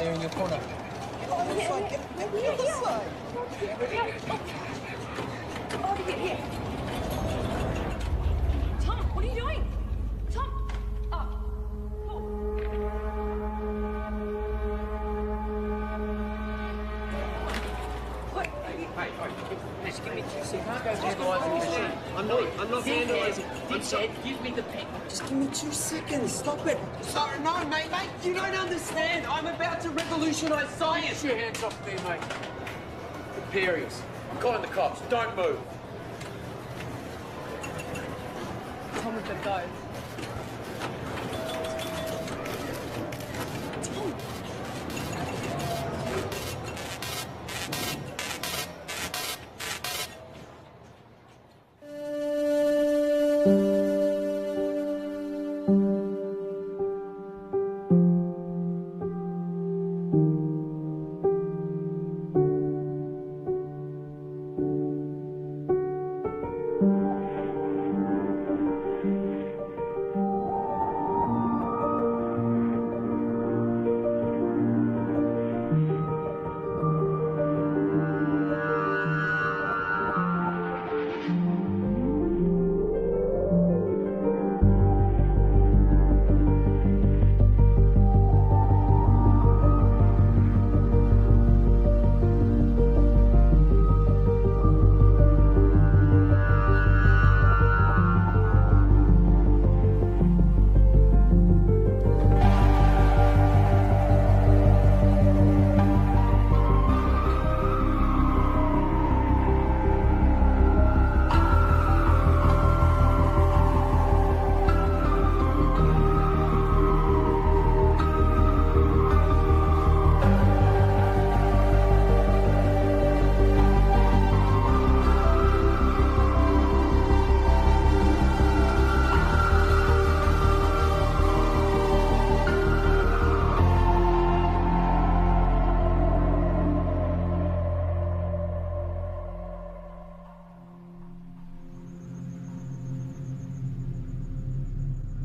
there in your corner. Oh, yeah. Get me this side. Over here. Tom, what are you doing? Tom! Oh, Just give me 2 seconds. You can't go vandalising the machine. I'm not vandalising. I'm sorry. Give me the pen. Just give me 2 seconds. Stop it. Sorry, no, mate. You don't understand. I'm about to revolutionize science. Get your hands off me, mate. Imperials. I'm calling the cops. Don't move. Tom, we've got to go.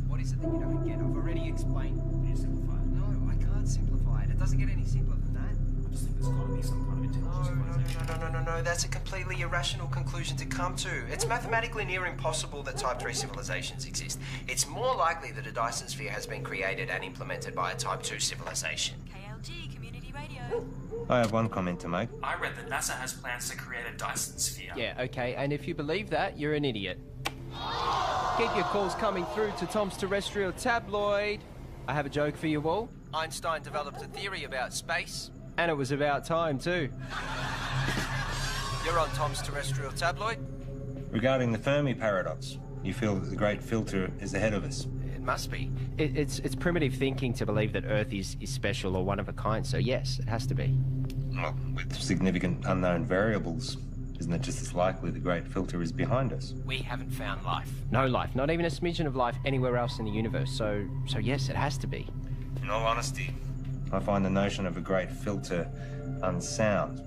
What is it that you don't get? I've already explained. Can you simplify it? No, I can't simplify it. It doesn't get any simpler than that. I just think there's got to be some kind of intelligent civilization. No. That's a completely irrational conclusion to come to. It's mathematically near impossible that Type 3 civilizations exist. It's more likely that a Dyson sphere has been created and implemented by a Type 2 civilization. KLG, Community Radio. I have one comment to make. I read that NASA has plans to create a Dyson sphere. Yeah, okay, and if you believe that, you're an idiot. Keep your calls coming through to Tom's Terrestrial Tabloid. I have a joke for you all. Einstein developed a theory about space. And it was about time, too. You're on Tom's Terrestrial Tabloid. Regarding the Fermi paradox, you feel that the great filter is ahead of us. It must be. It's primitive thinking to believe that Earth is special or one of a kind, so yes, it has to be. Well, with significant unknown variables, isn't it just as likely the great filter is behind us? We haven't found life. No life, not even a smidgen of life anywhere else in the universe, so yes, it has to be. In all honesty, I find the notion of a great filter unsound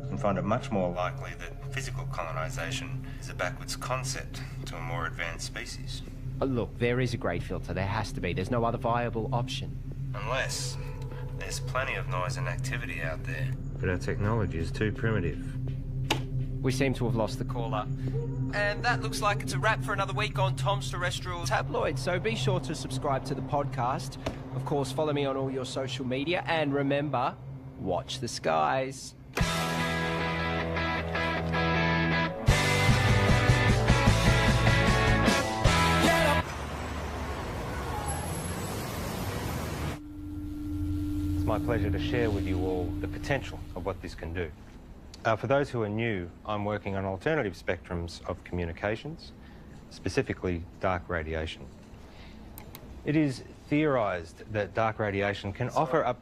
and find it much more likely that physical colonization is a backwards concept to a more advanced species. Look, there is a great filter. There has to be. There's no other viable option. Unless there's plenty of noise and activity out there. But our technology is too primitive. We seem to have lost the caller. And that looks like it's a wrap for another week on Tom's Terrestrial Tabloid, so be sure to subscribe to the podcast. Of course, follow me on all your social media, and remember, watch the skies. It's my pleasure to share with you all the potential of what this can do. For those who are new, I'm working on alternative spectrums of communications, specifically dark radiation. It is theorised that dark radiation can offer up...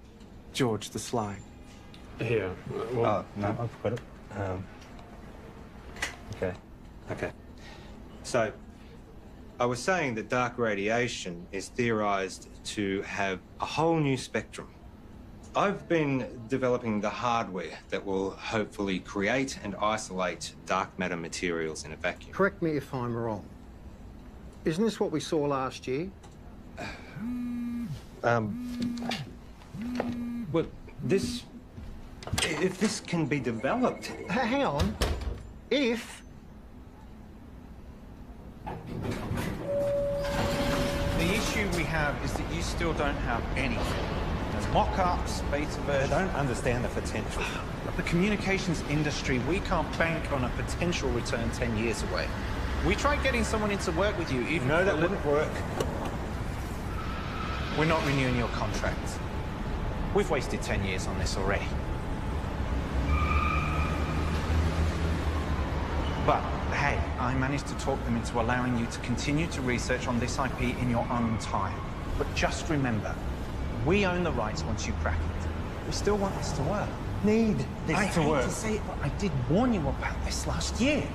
George the Sly. Here. Well, Oh, no, I've got it. Okay. So, I was saying that dark radiation is theorised to have a whole new spectrum. I've been developing the hardware that will hopefully create and isolate dark matter materials in a vacuum. Correct me if I'm wrong. Isn't this what we saw last year? Well, if this can be developed. Hang on. If... The issue we have is that you still don't have anything. There's mock-ups, beta I versions. don't understand the potential. The communications industry, we can't bank on a potential return 10 years away. We tried getting someone in to work with you, even... No, that wouldn't work. We're not renewing your contract. We've wasted 10 years on this already. But, hey, I managed to talk them into allowing you to continue to research on this IP in your own time. But just remember, we own the rights once you crack it. We still want this to work. Need this I to hate work. to say it, but I did warn you about this last year.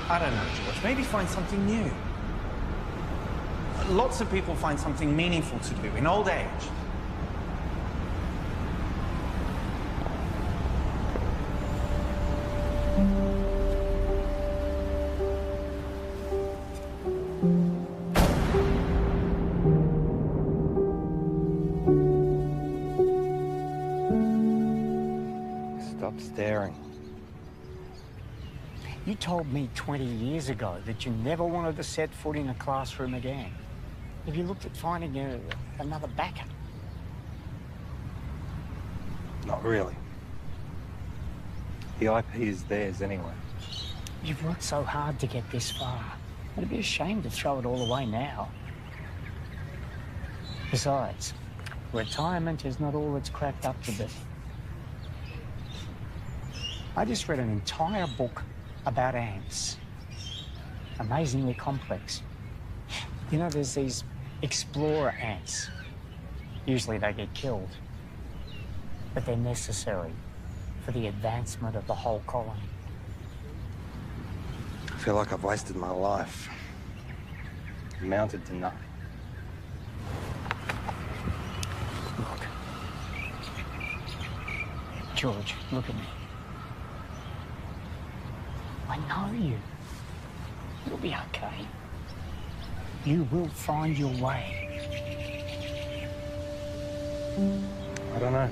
I don't know, George. Maybe find something new. Lots of people find something meaningful to do in old age. Stop staring. You told me 20 years ago that you never wanted to set foot in a classroom again. Have you looked at finding another backup? Not really. The IP is theirs anyway. You've worked so hard to get this far. It'd be a shame to throw it all away now. Besides, retirement is not all it's cracked up to be. I just read an entire book about ants. Amazingly complex. You know, there's these explorer ants. Usually they get killed, but they're necessary for the advancement of the whole colony. I feel like I've wasted my life. Amounted to nothing. Look. George, look at me. I know you. You'll be okay. You will find your way. I don't know.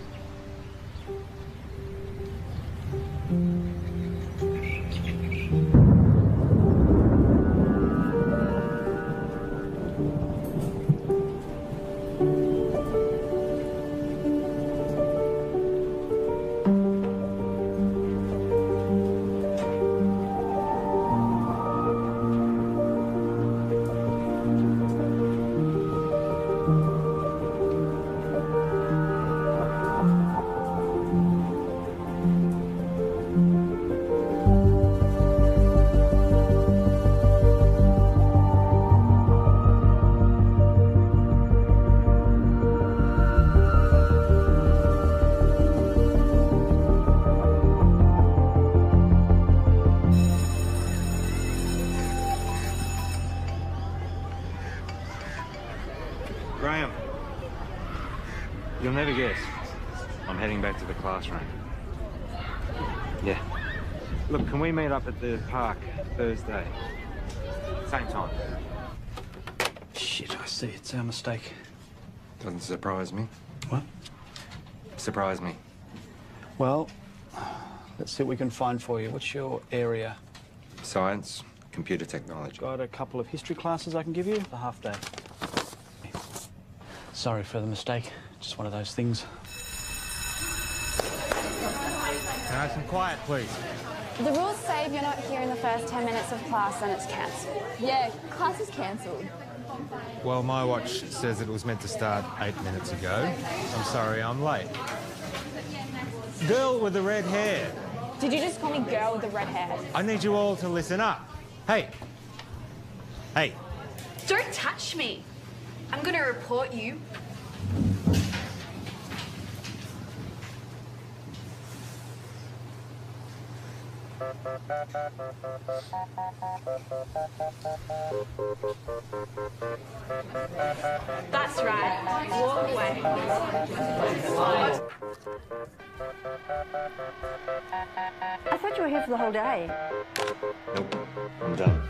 Graham, you'll never guess. I'm heading back to the classroom. Yeah. Look, can we meet up at the park Thursday? Same time. Shit, I see. It's our mistake. Doesn't surprise me. What? Surprise me. Well, let's see what we can find for you. What's your area? Science, computer technology. Got a couple of history classes I can give you. The half day. Sorry for the mistake. Just one of those things. Can I have some quiet, please? The rules say if you're not here in the first 10 minutes of class, then it's cancelled. Yeah, class is cancelled. Well, my watch says it was meant to start 8 minutes ago. I'm sorry, I'm late. Girl with the red hair. Did you just call me girl with the red hair? I need you all to listen up. Hey. Hey. Don't touch me. I'm gonna report you. That's right. Walk away. I thought you were here for the whole day. Nope, I'm done.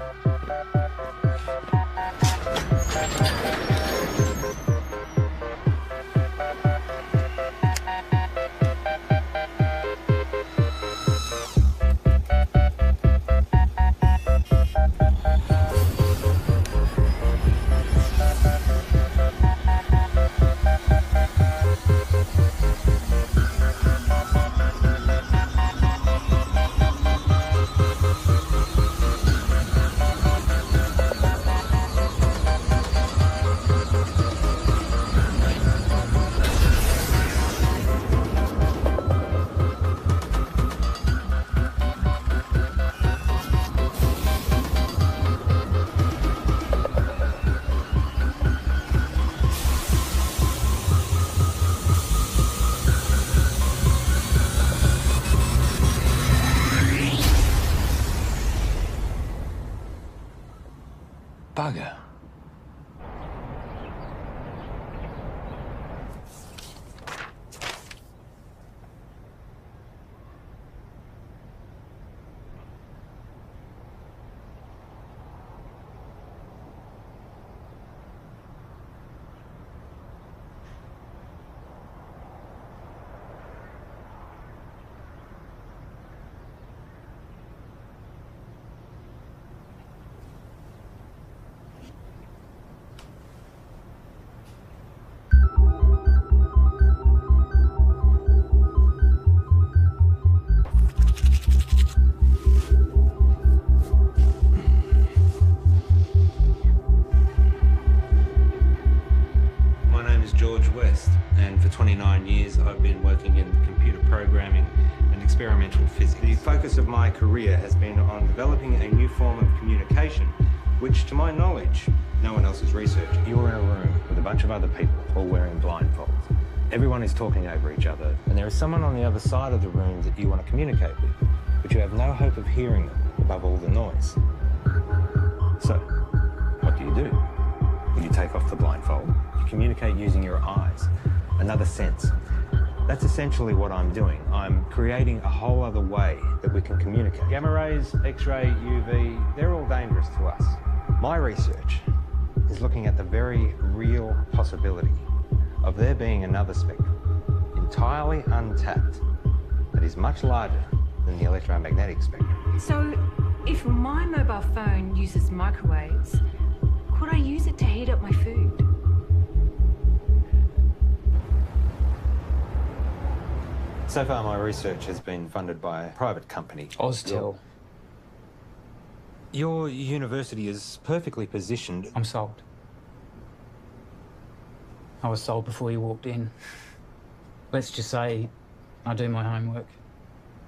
29 years, I've been working in computer programming and experimental physics. The focus of my career has been on developing a new form of communication, which, to my knowledge, no one else has researched. You're in a room with a bunch of other people, all wearing blindfolds. Everyone is talking over each other, and there is someone on the other side of the room that you want to communicate with, but you have no hope of hearing them above all the noise. So, what do? Well, you take off the blindfold. You communicate using your eyes, another sense. That's essentially what I'm doing. I'm creating a whole other way that we can communicate. Gamma rays, X-ray, UV, they're all dangerous to us. My research is looking at the very real possibility of there being another spectrum, entirely untapped, that is much larger than the electromagnetic spectrum. So, if my mobile phone uses microwaves, could I use it to heat up my food? So far, my research has been funded by a private company. Austel. Your university is perfectly positioned. I'm sold. I was sold before you walked in. Let's just say I do my homework.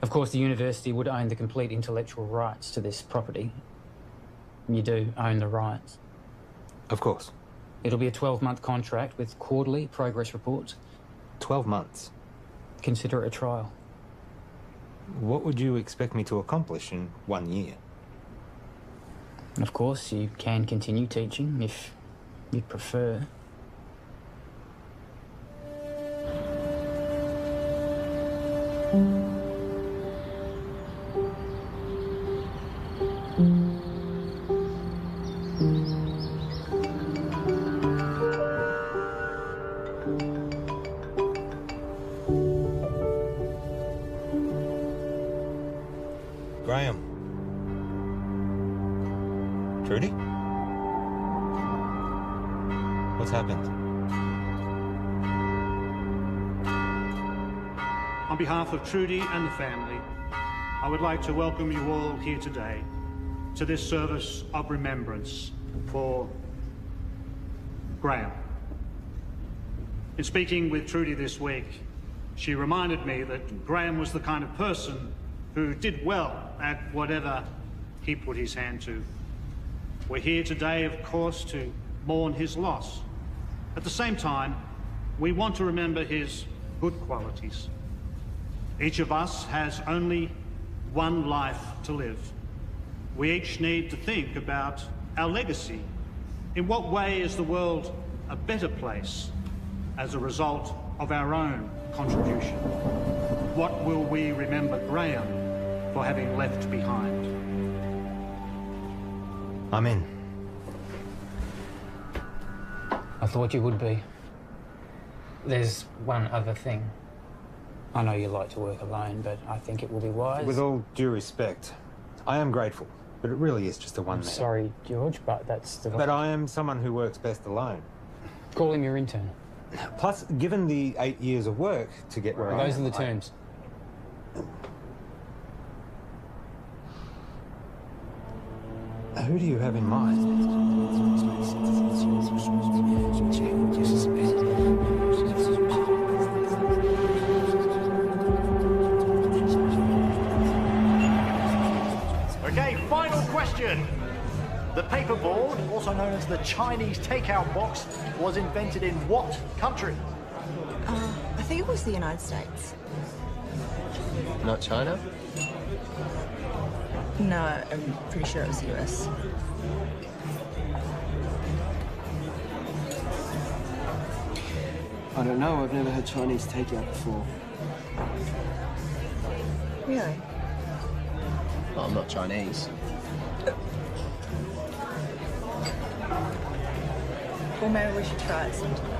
Of course, the university would own the complete intellectual rights to this property. You do own the rights. Of course. It'll be a 12-month contract with quarterly progress reports. 12 months? Consider it a trial. What would you expect me to accomplish in 1 year? Of course, you can continue teaching if you prefer. Graham. Trudy? What's happened? On behalf of Trudy and the family, I would like to welcome you all here today to this service of remembrance for Graham. In speaking with Trudy this week, she reminded me that Graham was the kind of person who did well at whatever he put his hand to. We're here today, of course, to mourn his loss. At the same time, we want to remember his good qualities. Each of us has only one life to live. We each need to think about our legacy. In what way is the world a better place as a result of our own contribution? What will we remember Graham for having left behind? I'm in. I thought you would be. There's one other thing. I know you like to work alone, but I think it will be wise. With all due respect, I am grateful, but it really is just a one-man. Sorry, George, but that's the... But I am someone who works best alone. Call him your intern. Plus, given the 8 years of work to get where I am... Those are the terms. Who do you have in mind? Okay, final question. The paperboard, also known as the Chinese takeout box, was invented in what country? I think it was the United States. Not China? No, I'm pretty sure it was the US. I don't know. I've never had Chinese takeout before. Really? Well, I'm not Chinese. Well, maybe we should try it sometime.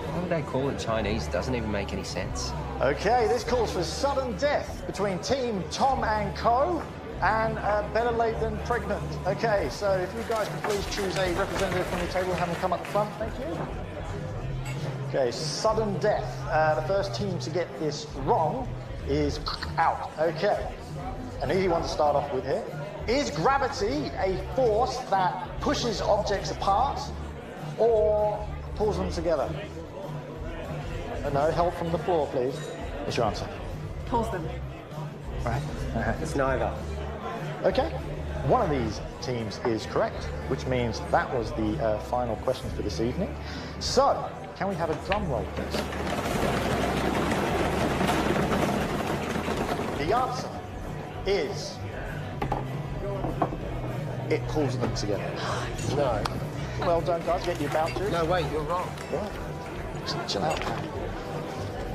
Why would they call it Chinese? Doesn't even make any sense. Okay, this calls for sudden death between Team Tom and Co. and better late than pregnant. Okay, so if you guys could please choose a representative from the table and have them come up the front, thank you. Okay, sudden death. The first team to get this wrong is out. Okay, an easy one to start off with here. Is gravity a force that pushes objects apart, or pulls them together? No, help from the floor, please. What's your answer? Pulls them. Right. It's neither. Okay. One of these teams is correct, which means that was the final question for this evening. So, can we have a drum roll, please? The answer is... it pulls them together. No. Well done, guys. Get your vouchers. No, wait, you're wrong. What? Just chill out, Pat.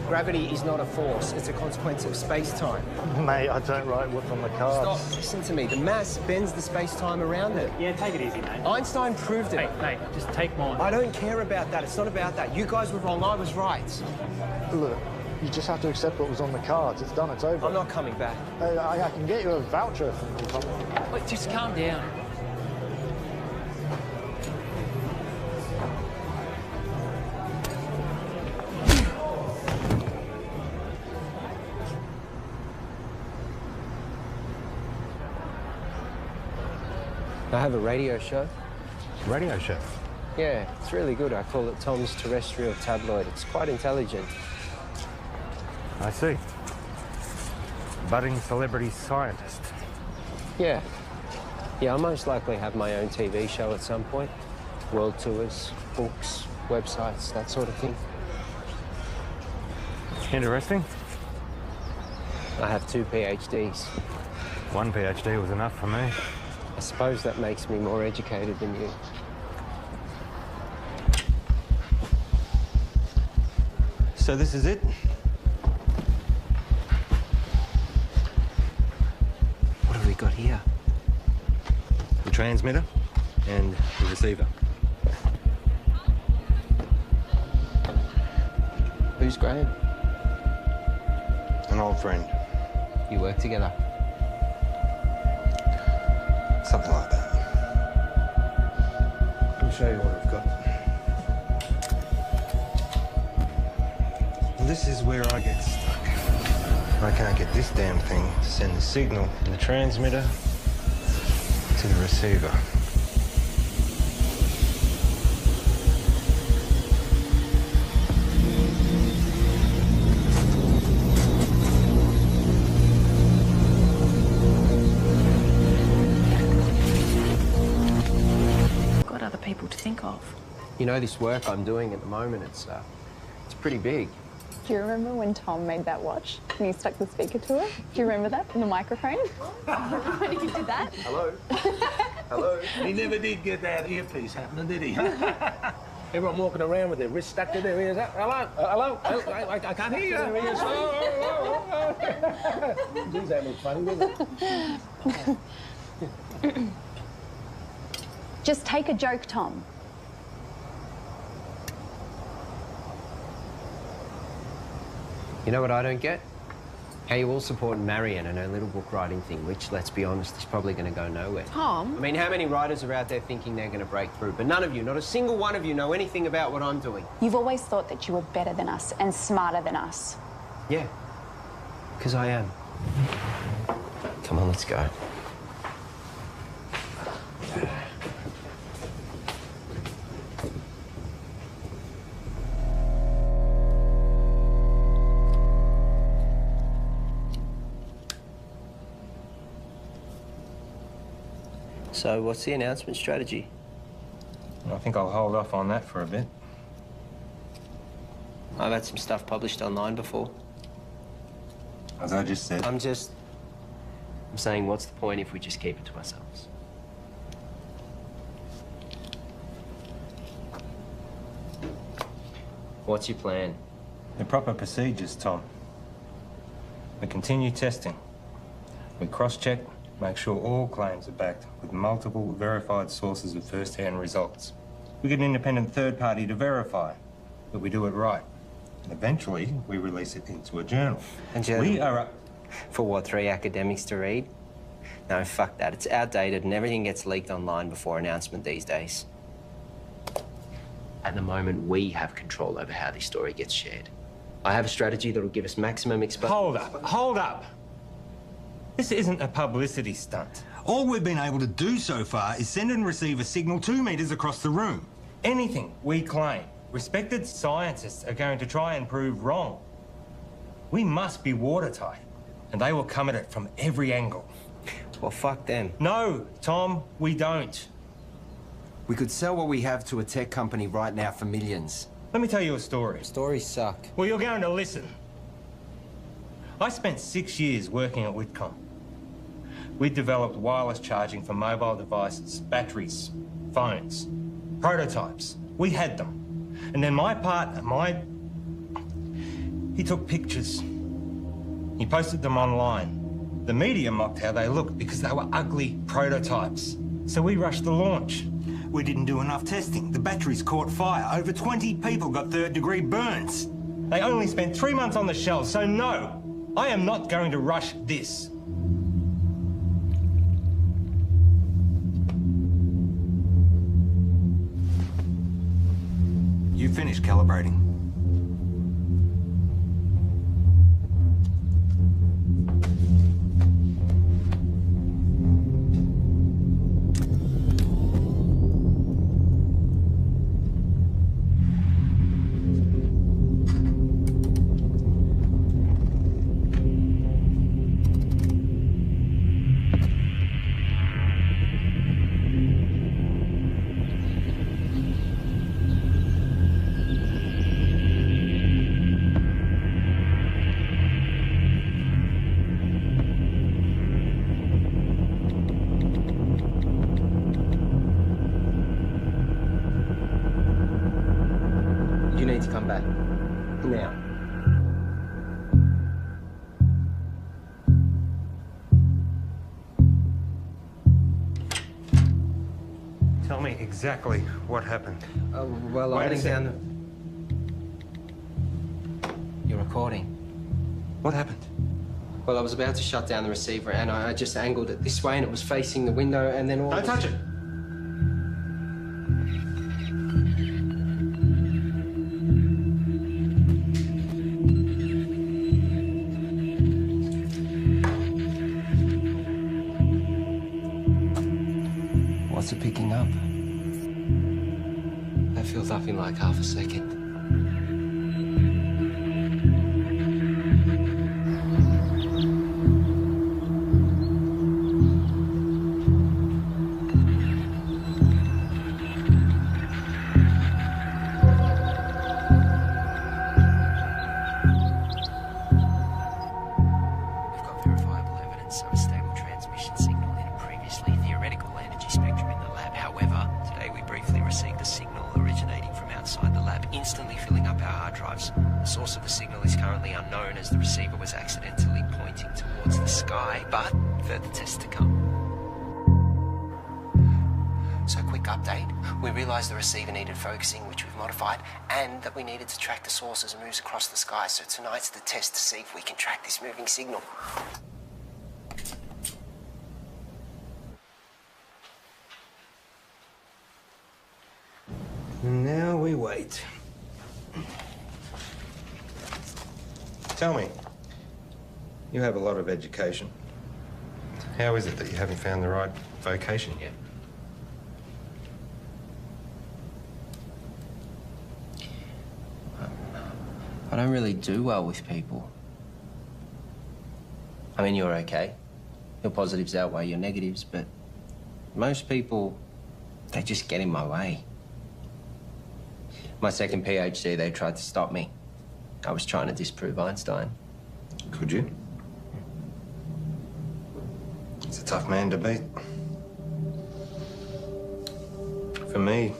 Gravity is not a force, it's a consequence of space-time. Mate, I don't write what's on the cards. Stop, listen to me. The mass bends the space-time around it. Yeah, take it easy, mate. Einstein proved it. Mate, just take mine. I don't care about that. It's not about that. You guys were wrong, I was right. Look, you just have to accept what was on the cards. It's done, it's over. I'm not coming back. I can get you a voucher from the company. Wait, just calm down. I have a radio show. Radio show? Yeah, it's really good. I call it Tom's Terrestrial Tabloid. It's quite intelligent. I see. Budding celebrity scientist. Yeah. Yeah, I'll most likely have my own TV show at some point. World tours, books, websites, that sort of thing. Interesting. I have 2 PhDs. One PhD was enough for me. I suppose that makes me more educated than you. So this is it? What have we got here? The transmitter and the receiver. Who's Graham? An old friend. You work together? Something like that. Let me show you what I've got. This is where I get stuck. I can't get this damn thing to send the signal from the transmitter to the receiver. Got other people to think of. You know, this work I'm doing at the moment, it's pretty big. Do you remember when Tom made that watch and he stuck the speaker to it? Do you remember that from the microphone? When he did that? Hello? Hello? He never did get that earpiece happening, did he? Everyone walking around with their wrist stuck to their ears. Hello? Hello? I can't hear you. Geez, that looks funny, doesn't it? Just take a joke, Tom. You know what I don't get? How you all support Marion and her little book writing thing, which, let's be honest, is probably going to go nowhere. Tom? I mean, how many writers are out there thinking they're going to break through? But none of you, not a single one of you, know anything about what I'm doing. You've always thought that you were better than us and smarter than us. Yeah, because I am. Come on, let's go. So, what's the announcement strategy? I think I'll hold off on that for a bit. I've had some stuff published online before. As I just said. I'm saying, what's the point if we just keep it to ourselves? What's your plan? The proper procedures, Tom. We continue testing. We cross-check, make sure all claims are backed with multiple verified sources of first-hand results. We get an independent third party to verify that we do it right. And eventually, we release it into a journal. A journal? We are up... For what, 3 academics to read? No, fuck that. It's outdated and everything gets leaked online before announcement these days. At the moment, we have control over how this story gets shared. I have a strategy that'll give us maximum exposure. Hold up. This isn't a publicity stunt. All we've been able to do so far is send and receive a signal 2 meters across the room. Anything we claim Respected scientists are going to try and prove wrong. We must be watertight, and they will come at it from every angle. Well, fuck them. No, Tom, we don't. We could sell what we have to a tech company right now for millions. Let me tell you a story. Stories suck. Well, you're going to listen. I spent 6 years working at Whitcomb. We developed wireless charging for mobile devices, batteries, phones, prototypes. We had them. And then my partner, he took pictures. He posted them online. The media mocked how they looked because they were ugly prototypes. So we rushed the launch. We didn't do enough testing. The batteries caught fire. Over 20 people got third-degree burns. They only spent 3 months on the shelf, so no, I am not going to rush this. You finished calibrating. You need to come back. Now. Tell me exactly what happened. Well, Wait a I'm sec. down the... You're recording. What happened? Well, I was about to shut down the receiver and I just angled it this way and it was facing the window and then all... Don't touch it. What's it picking up? That feels up in like half a second. We've got verifiable evidence of a stable transmission signal in a previously theoretical energy spectrum in the lab. However, today we briefly received a signal originating from outside the lab, instantly filling up our hard drives. The source of the signal is currently unknown as the receiver was accidentally pointing towards the sky, but further tests to come. So, quick update. We realised the receiver needed focusing, which we've modified, and that we needed to track the source as it moves across the sky. So tonight's the test to see if we can track this moving signal. Now we wait. Tell me, you have a lot of education. How is it that you haven't found the right vocation yet? I don't really do well with people. I mean, you're okay. Your positives outweigh your negatives, but most people, they just get in my way. My second PhD, they tried to stop me. I was trying to disprove Einstein. Could you? He's a tough man to beat. For me,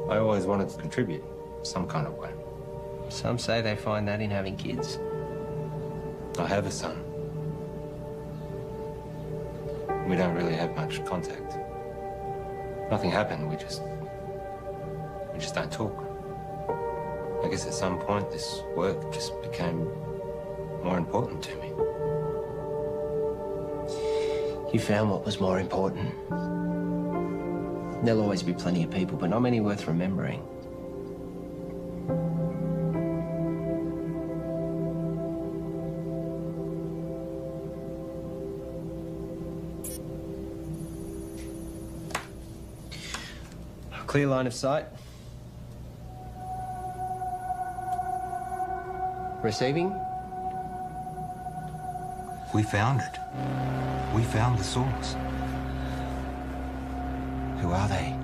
I always wanted to contribute some kind of way. Some say they find that in having kids. I have a son. We don't really have much contact. Nothing happened, we just don't talk. I guess at some point this work just became more important to me. You found what was more important. There'll always be plenty of people, but not many worth remembering. Clear line of sight. Receiving. We found it. We found the source. Who are they?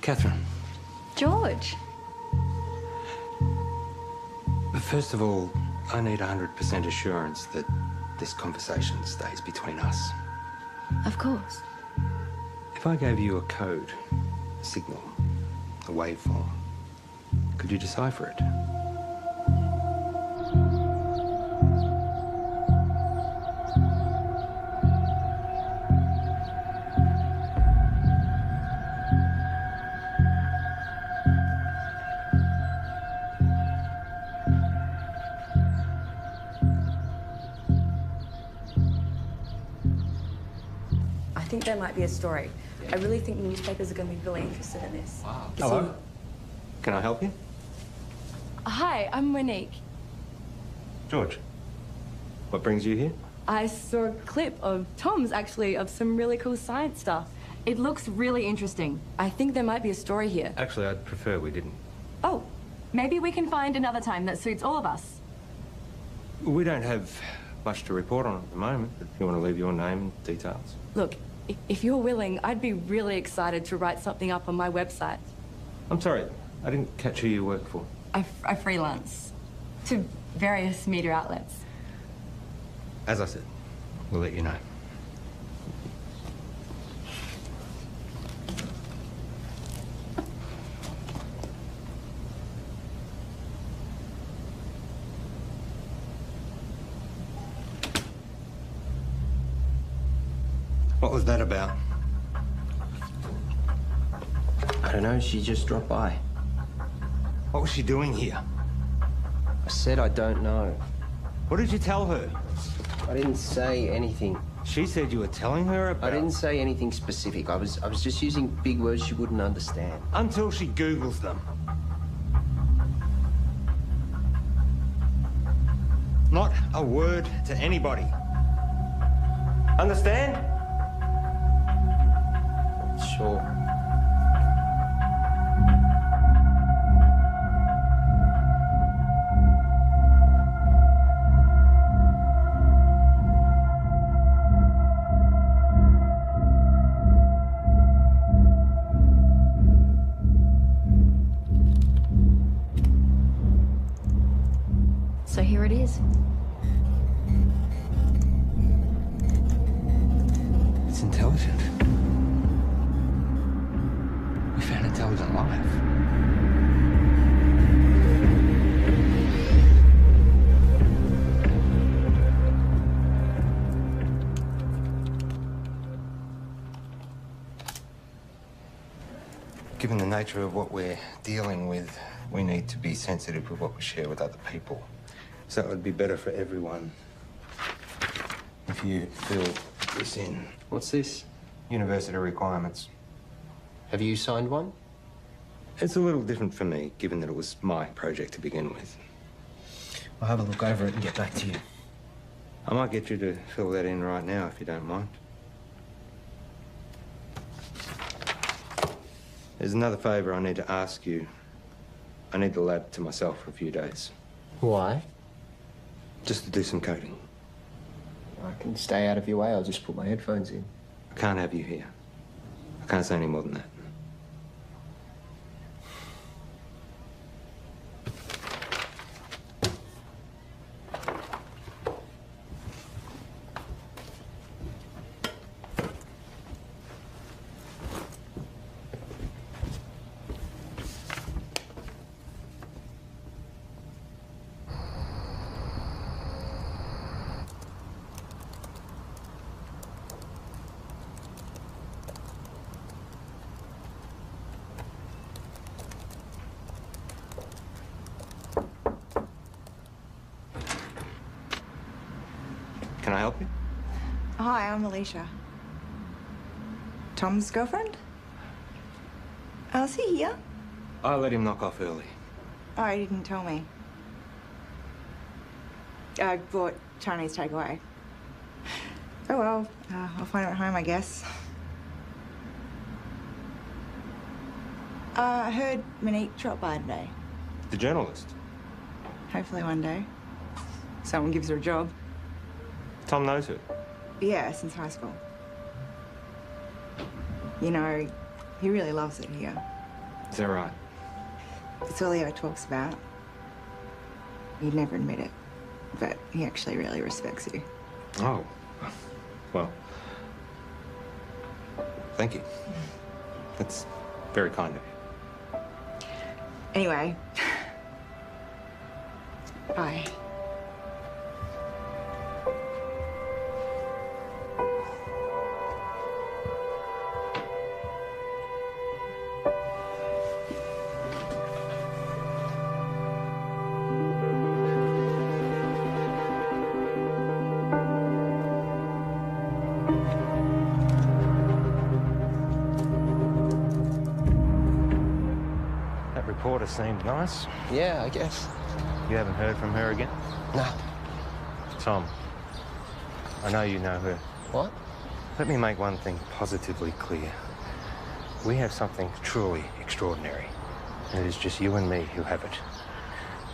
Catherine. George. First of all, I need 100% assurance that this conversation stays between us. Of course. If I gave you a code, a signal, a waveform, could you decipher it? I think there might be a story. I really think the newspapers are going to be really interested in this. Wow. It's Hello. Can I help you? Hi, I'm Monique. George. What brings you here? I saw a clip of Tom's, actually, of some really cool science stuff. It looks really interesting. I think there might be a story here. Actually, I'd prefer we didn't. Oh, maybe we can find another time that suits all of us. We don't have much to report on at the moment, but if you want to leave your name and details. Look, if you're willing, I'd be really excited to write something up on my website. I'm sorry, I didn't catch who you work for. I freelance to various media outlets. As I said, we'll let you know. What was that about? I don't know, she just dropped by. What was she doing here? I said I don't know. What did you tell her? I didn't say anything. She said you were telling her about... I didn't say anything specific. I was just using big words she wouldn't understand. Until she Googles them. Not a word to anybody. Understand? Sure. So here it is. It's intelligent. We found intelligent life. Given the nature of what we're dealing with, we need to be sensitive with what we share with other people. So it would be better for everyone if you fill this in. What's this? University requirements. Have you signed one? It's a little different for me, given that it was my project to begin with. I'll have a look over it and get back to you. I might get you to fill that in right now, if you don't mind. There's another favour I need to ask you. I need the lab to myself for a few days. Why? Just to do some coding. I can stay out of your way. I'll just put my headphones in. I can't have you here. I can't say any more than that. Can I help you? Hi, I'm Alicia. Tom's girlfriend? Oh, is he here? I let him knock off early. Oh, he didn't tell me. I bought Chinese takeaway. Oh well, I'll find him at home, I guess. I heard Monique dropped by today. The journalist. Hopefully one day. Someone gives her a job. Tom knows her. Yeah, since high school. You know, he really loves it here. Is that right? It's all he ever talks about. He'd never admit it, but he actually really respects you. Oh. Well. Thank you. That's very kind of you. Anyway. Bye. That reporter seemed nice. Yeah, I guess. You haven't heard from her again? No. Tom, I know you know her. What? Let me make one thing positively clear. We have something truly extraordinary, and it is just you and me who have it.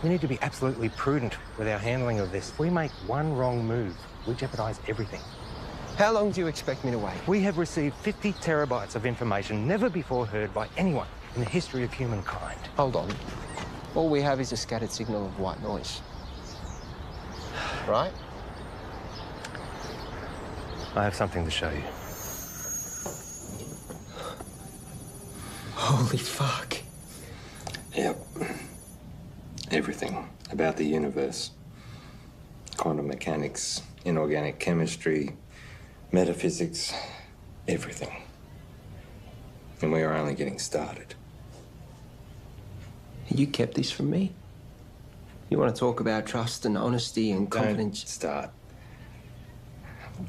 We need to be absolutely prudent with our handling of this. If we make one wrong move, we jeopardize everything. How long do you expect me to wait? We have received 50 terabytes of information never before heard by anyone in the history of humankind. Hold on. All we have is a scattered signal of white noise. Right? I have something to show you. Holy fuck. Yep. Everything about the universe. Quantum mechanics, inorganic chemistry, metaphysics, everything. And we are only getting started. You kept this from me? You want to talk about trust and honesty and confidence? Don't start.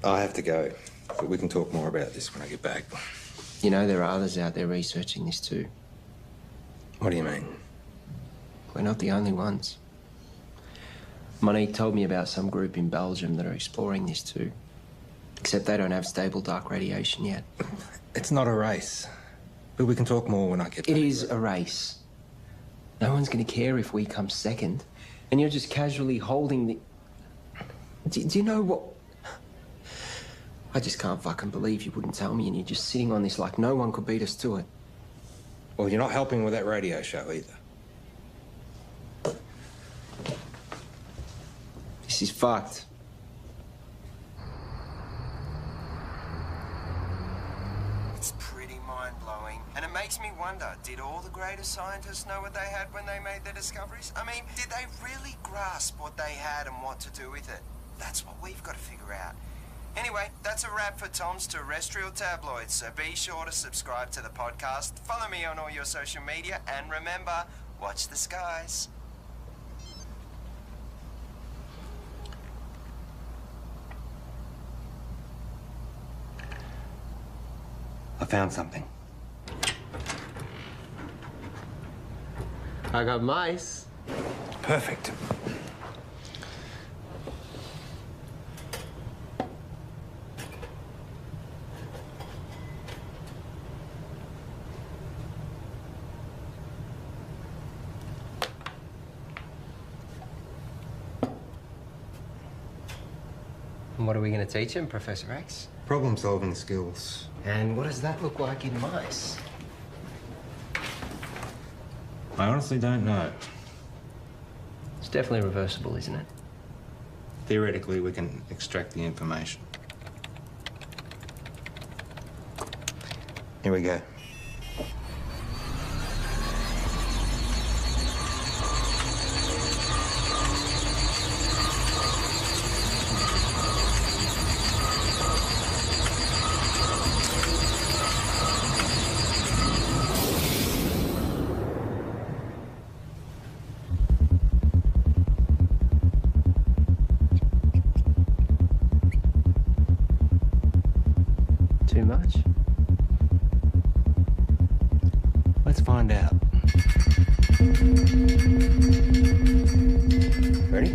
I have to go, but we can talk more about this when I get back. You know, there are others out there researching this too. What do you mean? We're not the only ones. Monique told me about some group in Belgium that are exploring this too. Except they don't have stable dark radiation yet. It's not a race. But we can talk more when I get back. It is a race. No one's going to care if we come second. And you're just casually holding the... Do you know what... I just can't fucking believe you wouldn't tell me and you're just sitting on this like no one could beat us to it. Well, you're not helping with that radio show either. This is fucked. It's pretty mind-blowing. And it makes me wonder, did all the greatest scientists know what they had when they made their discoveries? I mean, did they really grasp what they had and what to do with it? That's what we've got to figure out. Anyway, that's a wrap for Tom's Terrestrial Tabloids, so be sure to subscribe to the podcast, follow me on all your social media, and remember, watch the skies. I found something. I got mice. Perfect. And what are we going to teach him, Professor X? Problem-solving skills. And what does that look like in mice? I honestly don't know. It's definitely reversible, isn't it? Theoretically, we can extract the information. Here we go. Too much? Let's find out. Ready?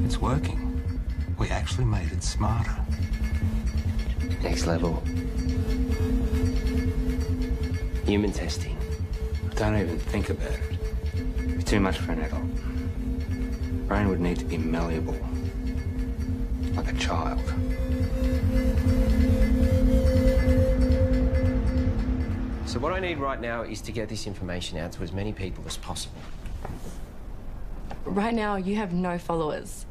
It's working. We actually made it smarter. Next level. Human testing. Don't even think about it. It's too much for an adult. Brain would need to be malleable. Like a child. So what I need right now is to get this information out to as many people as possible. Right now, you have no followers.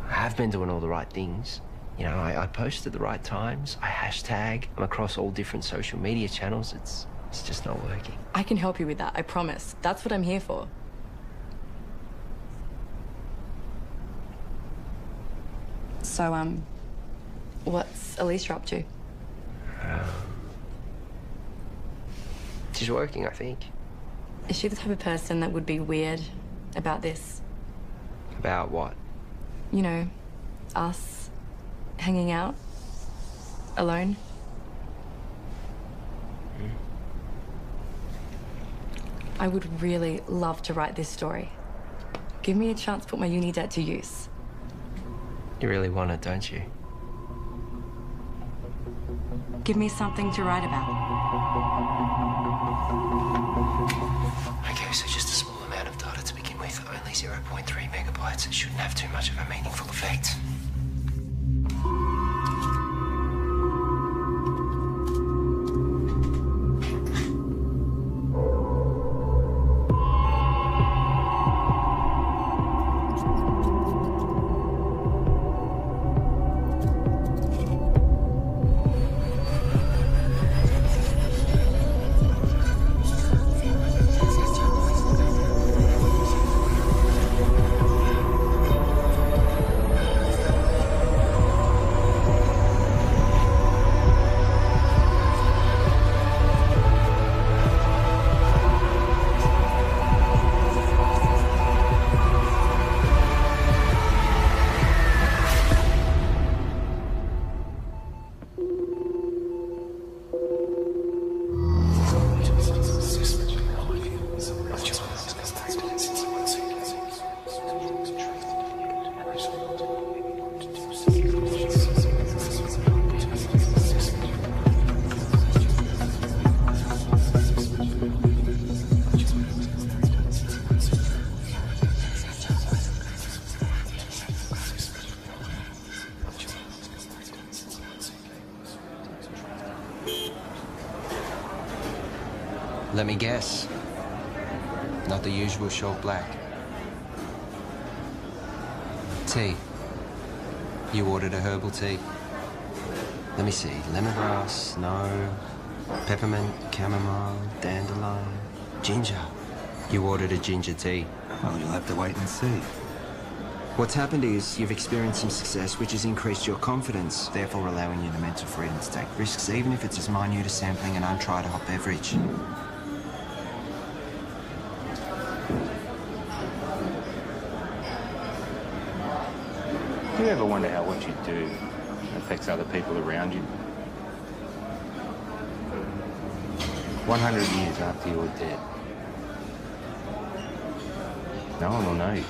I have been doing all the right things. You know, I post at the right times. I hashtag. I'm across all different social media channels. It's just not working. I can help you with that, I promise. That's what I'm here for. So, what's Alicia up to? She's working, I think. Is she the type of person that would be weird about this? About what? You know, us hanging out alone? I would really love to write this story. Give me a chance to put my uni debt to use. You really want it, don't you? Give me something to write about. Okay, so just a small amount of data to begin with, only 0.3 megabytes. It shouldn't have too much of a meaningful effect. Let me guess. Not the usual short black. Tea. You ordered a herbal tea. Let me see. Lemongrass, no. Peppermint, chamomile, dandelion, ginger. You ordered a ginger tea. Well, you'll have to wait and see. What's happened is you've experienced some success, which has increased your confidence, therefore allowing you the mental freedom to take risks, even if it's as minute as sampling an untried hot beverage. Do you ever wonder how what you do affects other people around you? 100 years after you're dead, no one will know you.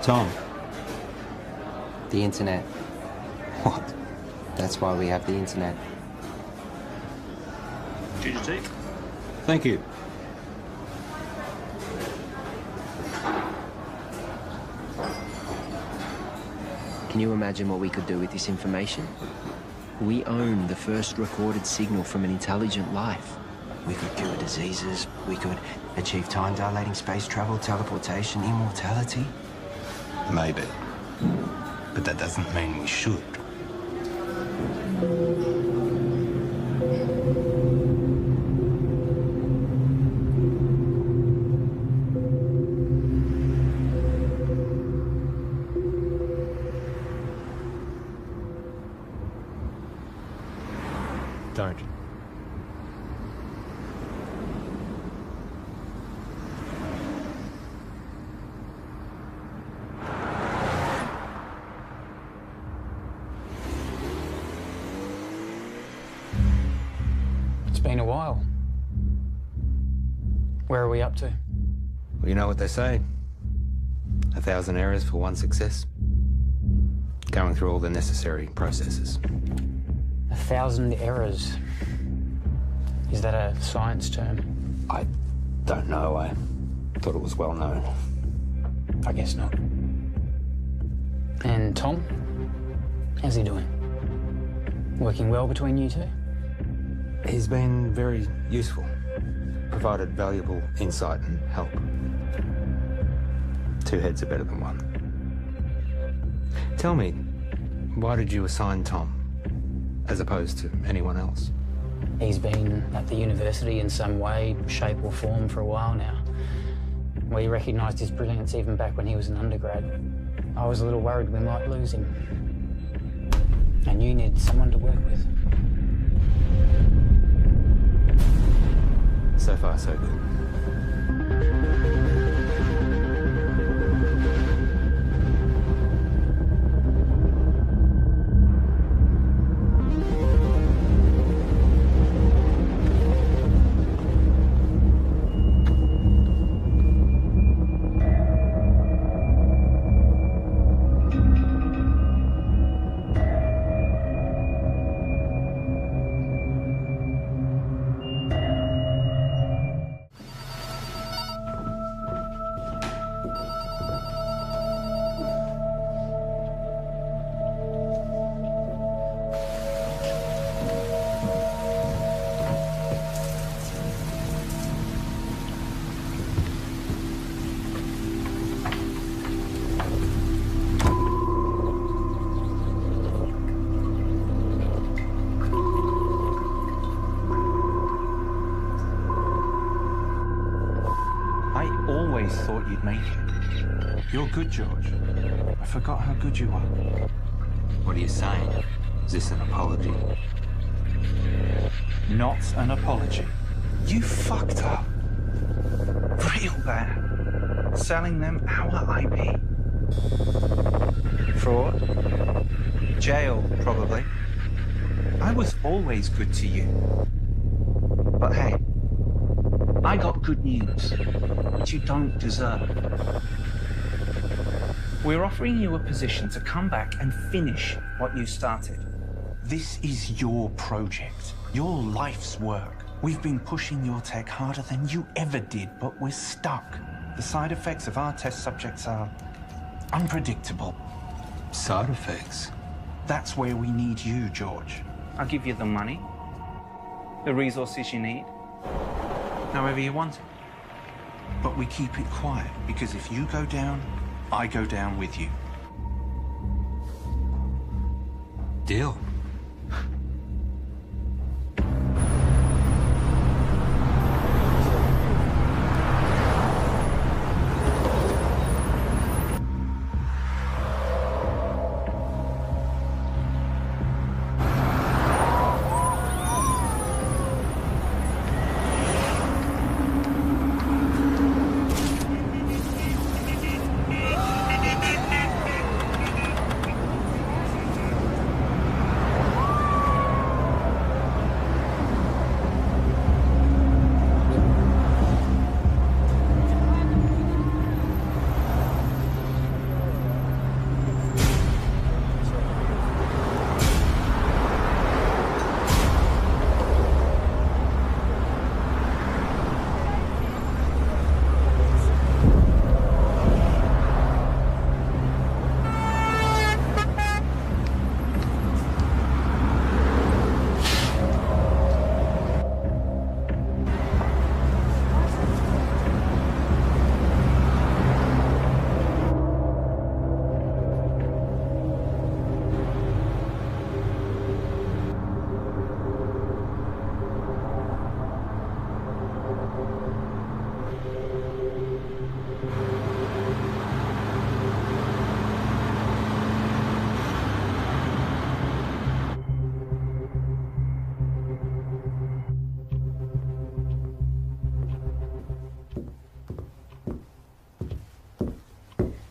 Tom. The internet. What? That's why we have the internet. Ginger tea? Thank you. Can you imagine what we could do with this information? We own the first recorded signal from an intelligent life. We could cure diseases, we could achieve time-dilating space travel, teleportation, immortality. Maybe. But that doesn't mean we should. been a while. Where are we up to? Well, you know what they say. 1,000 errors for 1 success. Going through all the necessary processes. 1,000 errors. Is that a science term? I don't know. I thought it was well known. I guess not. And Tom? How's he doing? Working well between you two? He's been very useful. Provided valuable insight and help. 2 heads are better than 1. Tell me, why did you assign Tom, as opposed to anyone else? He's been at the university in some way, shape or form for a while now. We recognised his brilliance even back when he was an undergrad. I was a little worried we might lose him. And you needed someone to work with. So far, so good. Thought you'd make it. You're good, George. I forgot how good you are. What are you saying? Is this an apology? Not an apology. You fucked up. Real bad. Selling them our IP. Fraud. Jail, probably. I was always good to you. But hey, I got good news, which you don't deserve. We're offering you a position to come back and finish what you started. This is your project, your life's work. We've been pushing your tech harder than you ever did, but we're stuck. The side effects of our test subjects are unpredictable. Side effects? That's where we need you, George. I'll give you the money, the resources you need, however you want it. But we keep it quiet, because if you go down, I go down with you. Deal.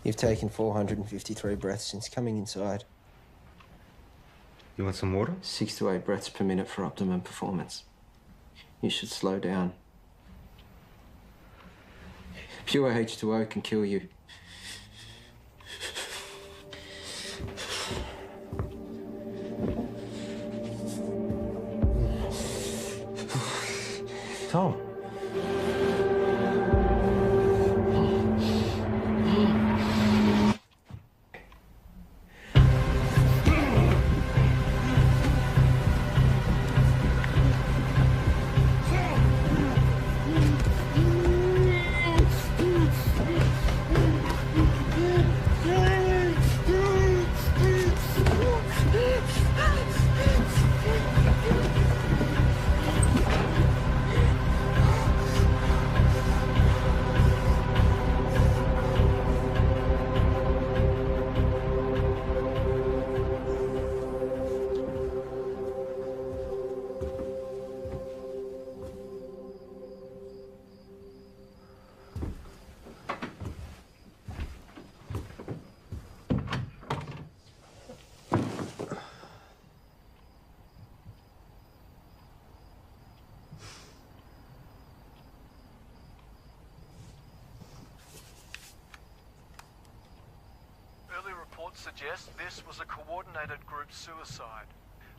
You've taken 453 breaths since coming inside. You want some water? 6 to 8 breaths per minute for optimum performance. You should slow down. Pure H2O can kill you. Tom. Early reports suggest this was a coordinated group suicide.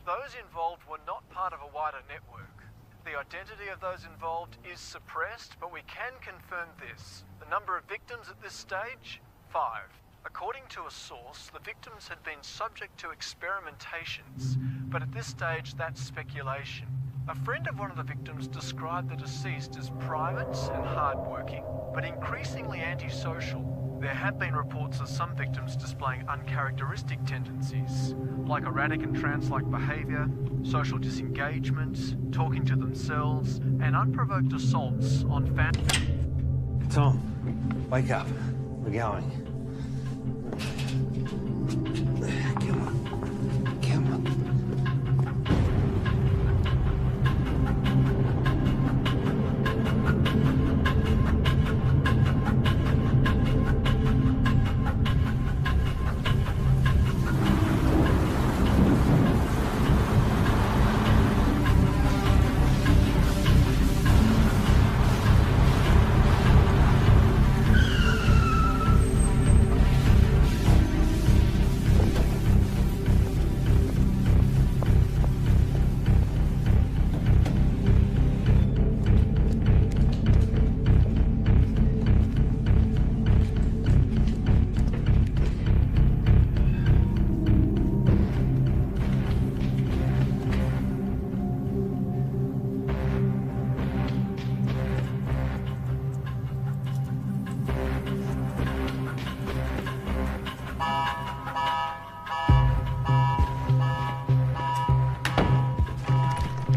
Those involved were not part of a wider network. The identity of those involved is suppressed, but we can confirm this. The number of victims at this stage? 5. According to a source, the victims had been subject to experimentations, but at this stage that's speculation. A friend of one of the victims described the deceased as private and hardworking, but increasingly antisocial. There have been reports of some victims displaying uncharacteristic tendencies, like erratic and trance-like behaviour, social disengagement, talking to themselves, and unprovoked assaults on family. Tom, wake up. We're going. Come on. Come on.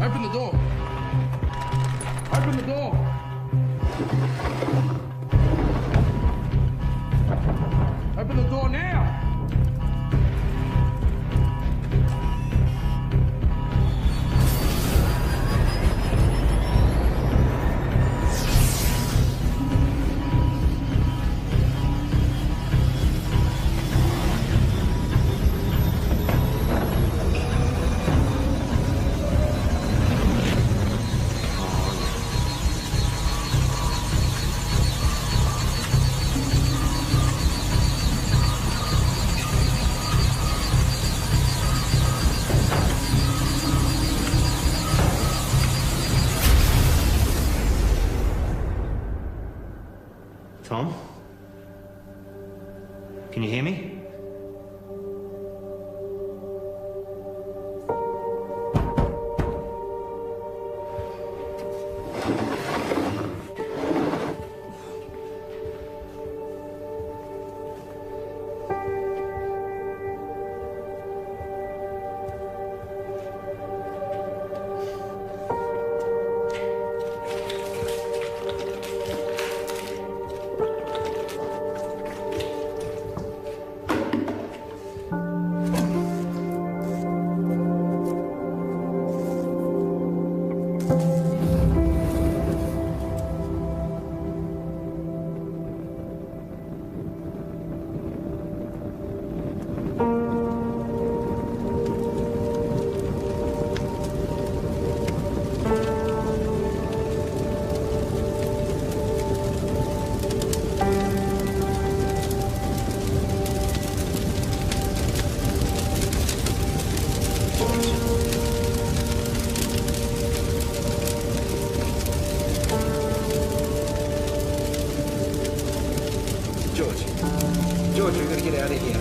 Open the door. Open the door. Open the door now. Tom? Can you hear me? George. George, we've got to get out of here.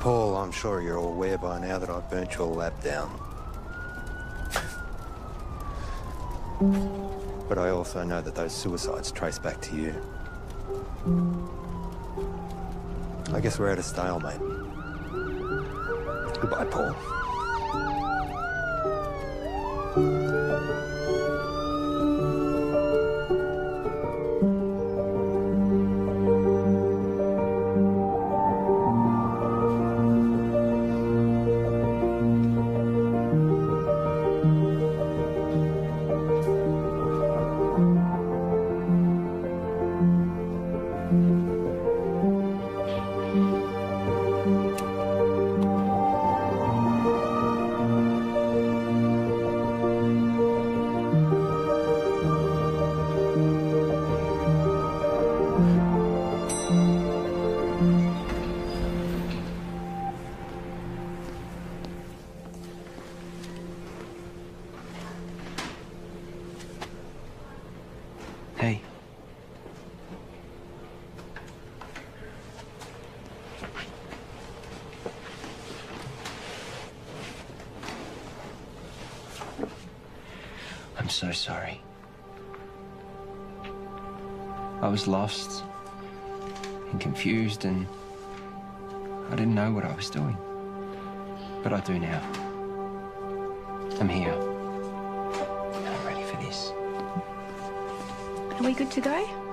Paul, I'm sure you're aware by now that I've burnt your lab down. But I also know that those suicides trace back to you. I guess we're at a stalemate. Goodbye, Paul. Hey. I'm so sorry. I was lost and confused and I didn't know what I was doing. But I do now. I'm here. I'm ready for this. Are we good to go?